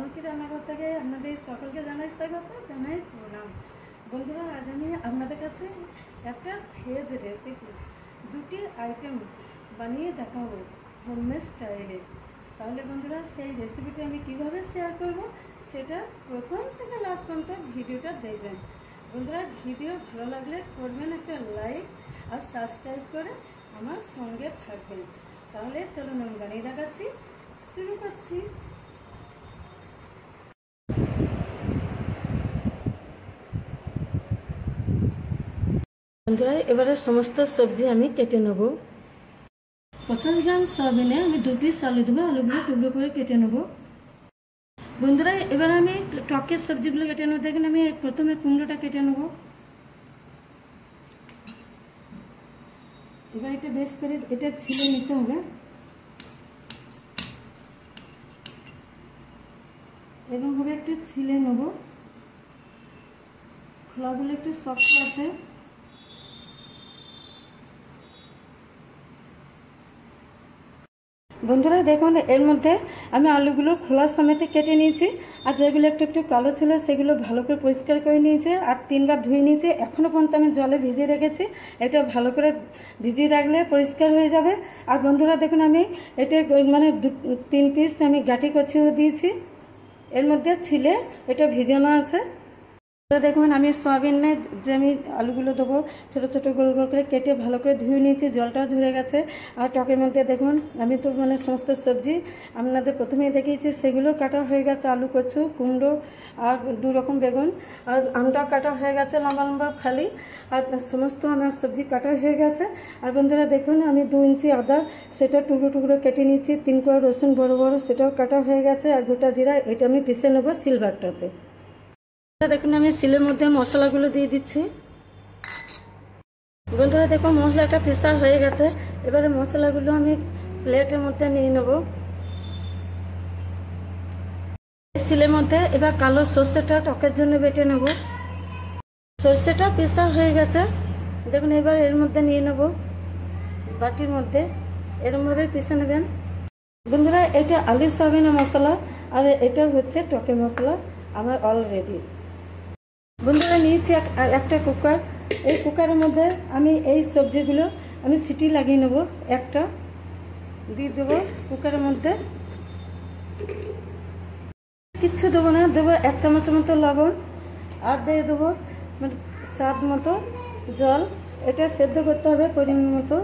অলকি রান্নাঘর থেকে আপনাদের সকলকে জানাই স্বাগত, জানাই প্রণাম। বন্ধুরা, আজ আমি আপনাদের কাছে একটা ভেজ রেসিপি দুটি আইটেম বানিয়ে দেখাবো হোমমেড স্টাইলে। তাহলে বন্ধুরা, সেই রেসিপিটি আমি কিভাবে শেয়ার করব সেটা প্রথম থেকে লাস্ট পর্যন্ত ভিডিওটা দেখবেন। বন্ধুরা, ভিডিও ভালো লাগলে করবেন একটা লাইক আর সাবস্ক্রাইব করে আমার সঙ্গে থাকবেন। তাহলে চলুন আমি বানিয়ে দেখাচ্ছি, শুরু করছি। বন্ধুরা, এবারে সমস্ত সবজি আমি কেটে নেব। 50 গ্রাম সয়াবিনে আমি 2 পিস আলু দেবো, আলুগুলো টুকরো করে কেটে নেব। বন্ধুরা, এবার আমি টকের সবজিগুলো কেটে নেব। দেখেন, আমি প্রথমে কুমড়োটা কেটে নেব। এবার এটা বেশ করে এটা ছিলে নিতে হবে এবং হবে একটু ছিলে নেব। খোলাগুলো একটু শক্ত আছে। বন্ধুরা দেখুন, এর মধ্যে আমি আলুগুলো খোলার সমেত কেটে নিয়েছি, আর যেগুলো একটু একটু কালো ছিল সেগুলো ভালো করে পরিষ্কার করে নিয়েছি আর 3 বার ধুয়ে নিয়েছি। এখনও পর্যন্ত আমি জলে ভিজিয়ে রেখেছি। এটা ভালো করে ভিজিয়ে রাখলে পরিষ্কার হয়ে যাবে। আর বন্ধুরা দেখুন, আমি এটা মানে 3 পিস আমি গাঁটি কচিয়ে দিয়েছি। এর মধ্যে ছিলে এটা ভিজানো আছে। দেখুন, আমি সয়াবিনে যে আমি আলুগুলো দেবো ছোটো ছোটো গোল গোল করে কেটে ভালো করে ধুয়ে নিয়েছি, জলটাও ঝরে গেছে। আর টকের মধ্যে দেখুন, আমি তো মানে সমস্ত সবজি আপনাদের প্রথমেই দেখিয়েছি, সেগুলো কাটা হয়ে গেছে। আলু, কচু, কুমড়ো আর 2 রকম বেগুন আর আমটাও কাটা হয়ে গেছে লম্বা লম্বা ফালি। আর সমস্ত আমার সবজি কাটা হয়ে গেছে। আর বন্ধুরা দেখুন, আমি 2 ইঞ্চি আদা সেটা টুকরো টুকরো কেটে নিয়েছি। 3 কোয়া রসুন বড় বড় সেটাও কাটা হয়ে গেছে। আর গোটা জিরা এটা আমি পিষে নেবো সিলভারটাতে। দেখুন, আমি শিলের মধ্যে মশলাগুলো দিয়ে দিচ্ছি। বন্ধুরা দেখুন, মশলাটা পিষা হয়ে গেছে। এবারে মশলাগুলো আমি প্লেটের মধ্যে নিয়ে নেব। শিলের মধ্যে এবার কালো সর্ষেটা টকের জন্য বেটে নেব। সর্ষেটা পিষা হয়ে গেছে। দেখুন, এবার এর মধ্যে নিয়ে নেব বাটির মধ্যে। এরমভাবে পিষে নেবেন। বন্ধুরা, এটা আলু সয়াবিনের মশলা আর এটা হচ্ছে টকের মশলা আমার অলরেডি। বন্ধুরা, নিয়েছি একটা কুকার। এই কুকারের মধ্যে আমি এই সবজিগুলো আমি সিটি লাগিয়ে নেব। একটা দিয়ে দেবো কুকারের মধ্যে। কিচ্ছু দেবো না, দেবো 1 চামচের মতো লবণ আর দিয়ে দেবো মানে স্বাদ মতো জল। এটা সেদ্ধ করতে হবে পরিমাণ মতো।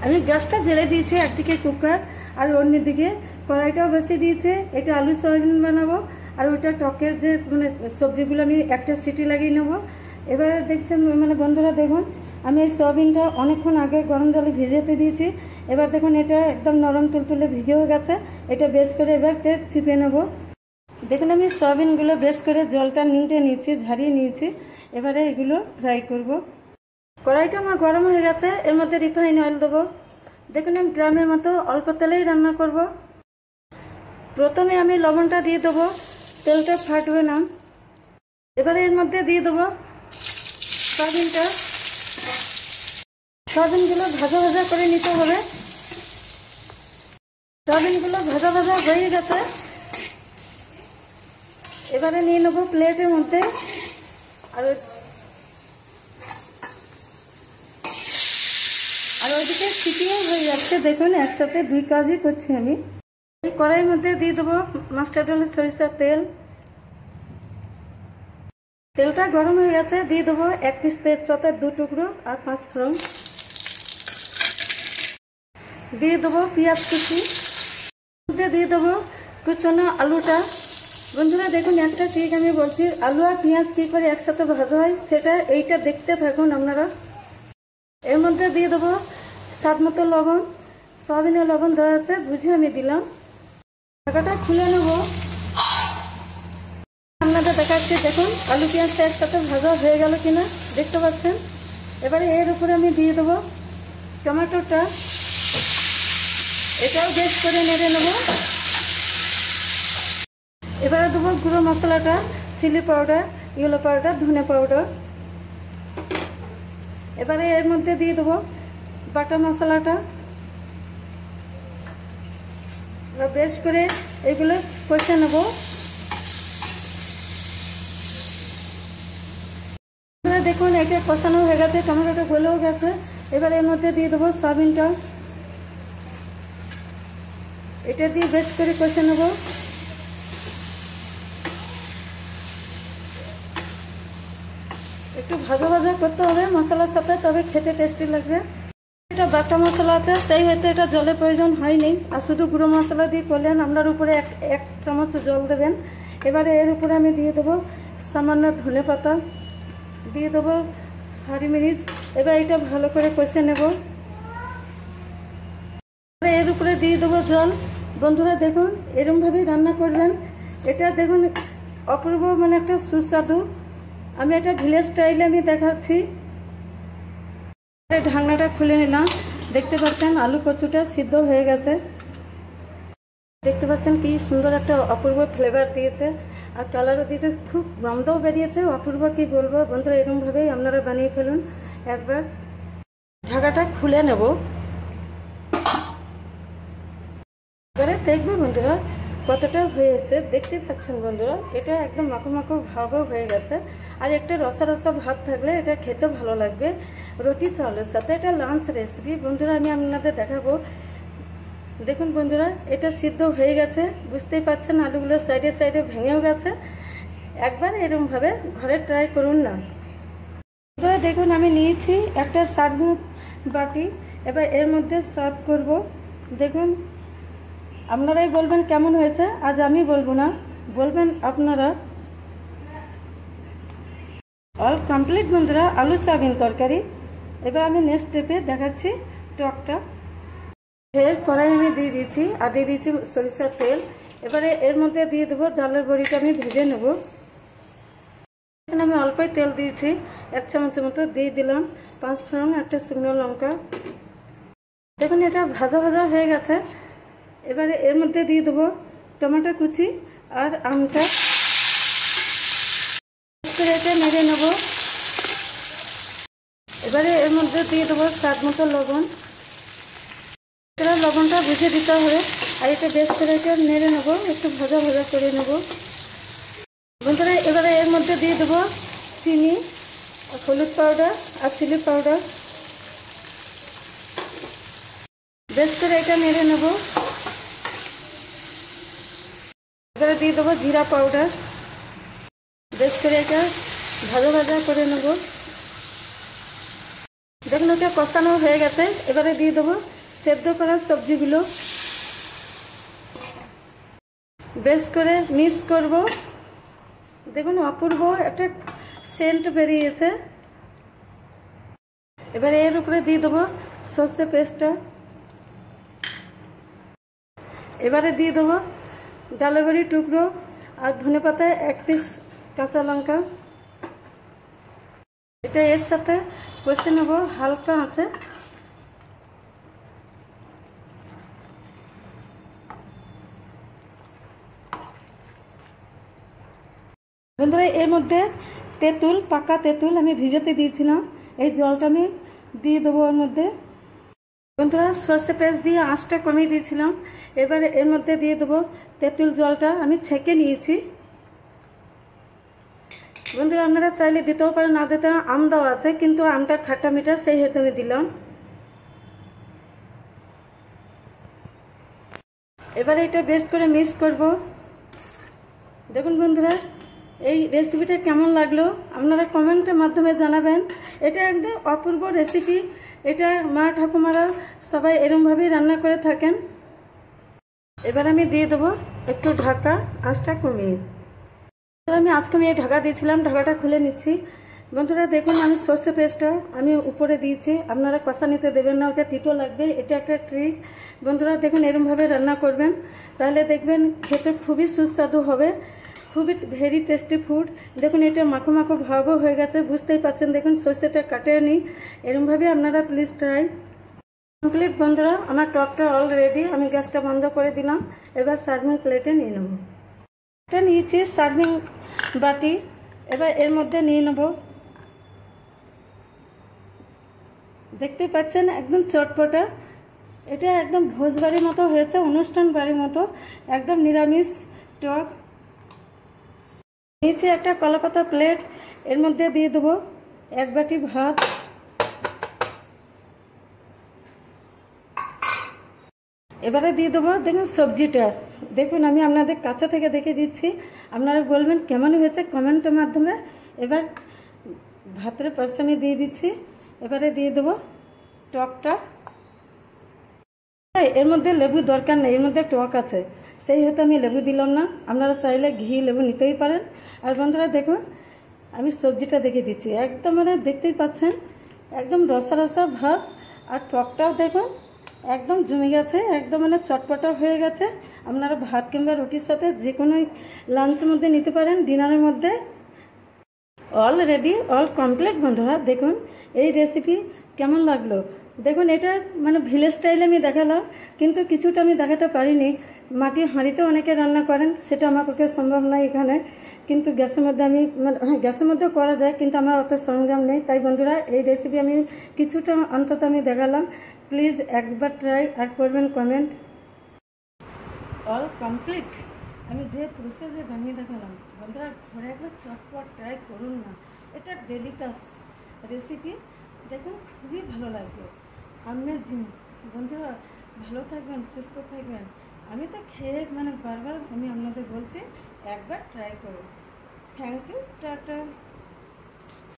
আমি গ্যাসটা জ্বেলে দিয়েছি, একদিকে কুকার আর অন্যদিকে কড়াইটাও বসিয়ে দিয়েছে। এটা আলু সয়াবিন বানাবো আর ওইটা টকের যে মানে সবজিগুলো আমি একটা সিটি লাগিয়ে নেব। এবারে দেখছেন মানে বন্ধুরা দেখুন, আমি এই সয়াবিনটা অনেকক্ষণ আগে গরম জলে ভিজাতে দিয়েছি। এবার দেখুন, এটা একদম নরম তুলতুলে ভিজেও গেছে। এটা বেশ করে এবার চিপে নেব। দেখুন, আমি সয়াবিনগুলো বেশ করে জলটা নিংটে নিয়েছি, ঝারিয়ে নিয়েছি। এবারে এগুলো ফ্রাই করব। কড়াইটা আমার গরম হয়ে গেছে। এর মধ্যে রিফাইন অয়েল দেবো। দেখুন, আমি গ্রামের মতো অল্প তেলেই রান্না করব। প্রথমে আমি লবণটা দিয়ে দেবো, তেলটা ফাটবে না। এবারে এর মধ্যে দিয়ে দেবো সয়াবিনটা। সয়াবিনগুলো ভাজা ভাজা করে নিতে হবে। সয়াবিনগুলো ভাজা ভাজা হয়ে গেছে। এবারে নিয়ে নেবো প্লেটের মধ্যে। আর ওইদিকে সিটিও হয়ে যাচ্ছে। দেখুন, একসাথে 2 কাজই করছি আমি। এই কড়াইয়ের মধ্যে দিয়ে দেবো মাস্টার্ড অয়েল, সরিষার তেল। তেলটা গরম হয়ে গেছে। দিয়ে দেবো 1 পিস তেজপাতা, 2 টুকরো আর 5 ফোড়ন। দিয়ে দেবো পেঁয়াজ কুচি। দিয়ে দেবো কুচনো আলুটা। বন্ধুরা দেখুন, একটা ঠিক আমি বলছি, আলু আর পেঁয়াজ কী করে একসাথে ভাজা হয় সেটা এইটা দেখতে থাকুন আপনারা। এর মধ্যে দিয়ে দেবো স্বাদ মতো লবণ। সয়াবিনের লবণ দেওয়া আছে, বুঝে আমি দিলাম। ঢাকাটা খুলে নেব। আপনাদের দেখাচ্ছি, দেখুন আলু পেঁয়াজটা একসাথে ভাজা হয়ে গেল কিনা দেখতে পাচ্ছেন। এবারে এর উপরে আমি দিয়ে দেবো টমেটোটা। এটাও বেশ করে নেড়ে নেব। এবারে দেবো গুঁড়ো মশলাটা, চিলি পাউডার, ইয়েলো পাউডার, ধনে পাউডার। এবারে এর মধ্যে দিয়ে দেবো বাটা মশলাটা। বেশ করে এগুলো কষে নেব। দেখুন এটা কষানো হয়ে গেছে, টমেটোটা গলেও গেছে। এবার এর মধ্যে দিয়ে দেবো সয়াবিনটা, এটা দিয়ে বেশ করে কষে নেব। একটু ভাজা ভাজা করতে হবে মশলার সাথে, তবে খেতে টেস্টি লাগবে। এটা বাটা মশলা আছে, সেই হয়তো এটা জলের প্রয়োজন হয়নি, আর শুধু গুঁড়ো মশলা দিয়ে করলেন। আপনার উপরে এক চামচ জল দেবেন। এবারে এর উপরে আমি দিয়ে দেবো সামান্য ধনে পাতা, দিয়ে দেবো হাঁড়ি মরিচ। এবার এটা ভালো করে কষে নেব। এর উপরে দিয়ে দেবো জল। বন্ধুরা দেখুন এরকমভাবেই রান্না করবেন। এটা দেখুন অপূর্ব মানে একটা সুস্বাদু। আমি এটা ভিলেজ স্টাইলে আমি দেখাচ্ছি। ঢাকনাটা খুলে নিলাম। দেখতে পাচ্ছেন আলু কচুটা সিদ্ধ হয়ে গেছে। দেখতে পাচ্ছেন কি সুন্দর একটা অপূর্ব ফ্লেভার দিয়েছে, আর কালারও দিয়েছে, খুব গন্ধও বেরিয়েছে। অপূর্ব কি বলবো বন্ধুরা, এরকমভাবেই আপনারা বানিয়ে ফেলুন একবার। ঢাকাটা খুলে নেব। এবারে দেখবো বন্ধুরা কতটা হয়ে এসছে। দেখতে পাচ্ছেন বন্ধুরা এটা একদম মাখো মাখো ভাবও হয়ে গেছে, আর একটা রসা রসা ভাব থাকলে এটা খেতে ভালো লাগবে রুটি চাউলের সাথে। এটা লাঞ্চ রেসিপি বন্ধুরা, আমি আপনাদের দেখাবো। দেখুন বন্ধুরা এটা সিদ্ধ হয়ে গেছে, বুঝতেই পাচ্ছেন আলুগুলো সাইডে সাইডে ভেঙেও গেছে। একবার এরকমভাবে ঘরে ট্রাই করুন না বন্ধুরা। দেখুন আমি নিয়েছি একটা সার্ভিং বাটি, এবার এর মধ্যে সার্ভ করব। দেখুন আপনারাই বলবেন কেমন হয়েছে, আজ আমি বলবো না, বলবেন আপনারা। অল কমপ্লিট বন্ধুরা আলু সয়াবিন তরকারি। এবার আমি নেক্সট স্টেপে দেখাচ্ছি টকটা। ফের কড়াই আমি দিয়ে দিয়েছি, আর দিয়ে দিয়েছি সরিষার তেল। এবারে এর মধ্যে দিয়ে দেবো ডালের বড়িটা, আমি ভেজে নেব। এখানে আমি অল্পই তেল দিয়েছি, 1 চামচের মতো দিয়ে দিলাম 5 ফোড়ন, একটা শুকনো লঙ্কা। দেখুন এটা ভাজা ভাজা হয়ে গেছে। এবারে এর মধ্যে দিয়ে দেবো টমেটো কুচি আর আমটা, এটা নেড়ে নেব। এবারে এর মধ্যে দিয়ে দেবো স্বাদ মতো লবণ। লবণটা বুঝে দিতে হবে, আর এটা বেশ করে এটা নেড়ে নেবো, একটু ভাজা ভাজা করে নেব বন্ধুরা। এবারে এর মধ্যে দিয়ে দেবো চিনি, হলুদ পাউডার আর চিলি পাউডার। বেশ করে এটা নেড়ে নেব। এবারে দিয়ে দেবো জিরা পাউডার। বেশ করে এটা ভাজা ভাজা করে নেব। দেখুন এটা কষানো হয়ে গেছে। এবারে দিয়ে দেবো সেদ্ধ করা সবজিগুলো, বেশ করে মিক্স করব। দেখুন অপূর্ব একটা সেন্ট বেরিয়েছে। এবারে এর উপরে দিয়ে দেবো সর্ষে পেস্টটা। এবারে দিয়ে দেবো ডালের বড়ি টুকরো আর ধনে পাতা 1 পিস, কাঁচা লঙ্কা। এটা এর সাথে কষে নেব হালকা আছে। বন্ধুরা এর মধ্যে তেঁতুল, পাকা তেঁতুল আমি ভিজাতে দিয়েছিলাম, এই জলটা আমি দিয়ে দেবো এর মধ্যে। বন্ধুরা সর্ষে পেস্ট দিয়ে আঁচটা কমিয়ে দিয়েছিলাম। এবারে এর মধ্যে দিয়ে দেবো তেঁতুল জলটা, আমি ছেঁকে নিয়েছি। বন্ধুরা আপনারা চাইলে দিতেও পারেন, না দিতে আম দেওয়া আছে, কিন্তু আমটা খাট্টা মিঠা, সেই হেতু আমি দিলাম। এবারে এটা বেশ করে মিক্স করব। দেখুন বন্ধুরা এই রেসিপিটা কেমন লাগলো আপনারা কমেন্টের মাধ্যমে জানাবেন। এটা একদম অপূর্ব রেসিপি, এটা মা ঠাকুমারা সবাই এরকমভাবেই রান্না করে থাকেন। এবার আমি দিয়ে দেবো একটু ঢাকা, আঁচটা কমিয়ে। আমি আজকে এই ঢাকা দিয়েছিলাম, ঢাকাটা খুলে নিচ্ছি। বন্ধুরা দেখুন আমি সর্ষে পেস্টটা আমি উপরে দিয়েছি, আপনারা কষা নিতে দেবেন না, ওটা তিতো লাগবে, এটা একটা ট্রিক। বন্ধুরা দেখুন এরকমভাবে রান্না করবেন, তাহলে দেখবেন খেতে খুবই সুস্বাদু হবে, খুবই ভেরি টেস্টি ফুড। দেখুন এটা মাখো মাখো ভাবও হয়ে গেছে, বুঝতেই পারছেন। দেখুন সর্ষেটা কাটে নি, এরকমভাবে আপনারা প্লিজ ট্রাই। কমপ্লিট বন্ধুরা আমার টকটা অল রেডি, আমি গ্যাসটা বন্ধ করে দিলাম। এবার সার্ভিং প্লেটে নিয়ে নেব। এটা নিয়েছি সার্ভিং বাটি, এবার এর মধ্যে নিয়ে নেব। দেখতে পাচ্ছেন একদম চটপটা এটা একদম ভোজ বাড়ির মতো হয়েছে, অনুষ্ঠান বাড়ির মতো, একদম নিরামিষ টক। নিচে একটা কলাপাতা প্লেট, এর মধ্যে দিয়ে দেবো 1 বাটি ভাত। এবারে দিয়ে দেবো, দেখুন সবজিটা দেখুন, আমি আপনাদের কাছে থেকে দেখে দিচ্ছি, আপনারা বলবেন কেমন হয়েছে কমেন্টের মাধ্যমে। এবার ভাতের পাশে আমি দিয়ে দিচ্ছি। এবারে দিয়ে দেবো টকটা। এর মধ্যে লেবু দরকার নেই, এর মধ্যে টক আছে, সেই হেতু আমি লেবু দিলাম না। আপনারা চাইলে ঘি লেবু নিতেই পারেন। আর বন্ধুরা দেখুন, আমি সবজিটা দেখে দিচ্ছি, একদম মানে দেখতেই পাচ্ছেন একদম রসা রসা ভাব। আর টকটাও দেখুন একদম জমে গেছে, একদম মানে চটপটা হয়ে গেছে। আপনারা ভাত কিংবা রুটির সাথে যে কোনো লাঞ্চের মধ্যে নিতে পারেন, ডিনারের মধ্যে। অল রেডি, অল কমপ্লিট বন্ধুরা। দেখুন এই রেসিপি কেমন লাগলো দেখুন। এটা মানে ভিলেজ স্টাইলে আমি দেখালাম, কিন্তু কিছুটা আমি দেখাতে পারিনি। মাটির হাঁড়িতে অনেকে রান্না করেন, সেটা আমার পক্ষে সম্ভব নয় এখানে। কিন্তু গ্যাসের মধ্যে আমি হ্যাঁ, গ্যাসের মধ্যেও করা যায়, কিন্তু আমার অত সরঞ্জাম নেই। তাই বন্ধুরা এই রেসিপি আমি কিছুটা অন্তত আমি দেখালাম। প্লিজ একবার ট্রাই আর করবেন কমেন্ট। অল কমপ্লিট, আমি যে প্রসেসে বানিয়ে দেখালাম বন্ধুরা, ঘরে একবার চটপট ট্রাই করুন না। এটা ডেলিকাস রেসিপি, দেখুন খুবই ভালো লাগবে। আমেজিং বন্ধুরা, ভালো থাকবেন, সুস্থ থাকবেন। আমি তো খেয়ে মানে বারবার আমি আপনাদের বলছি একবার ট্রাই করুন। Thank you, tata.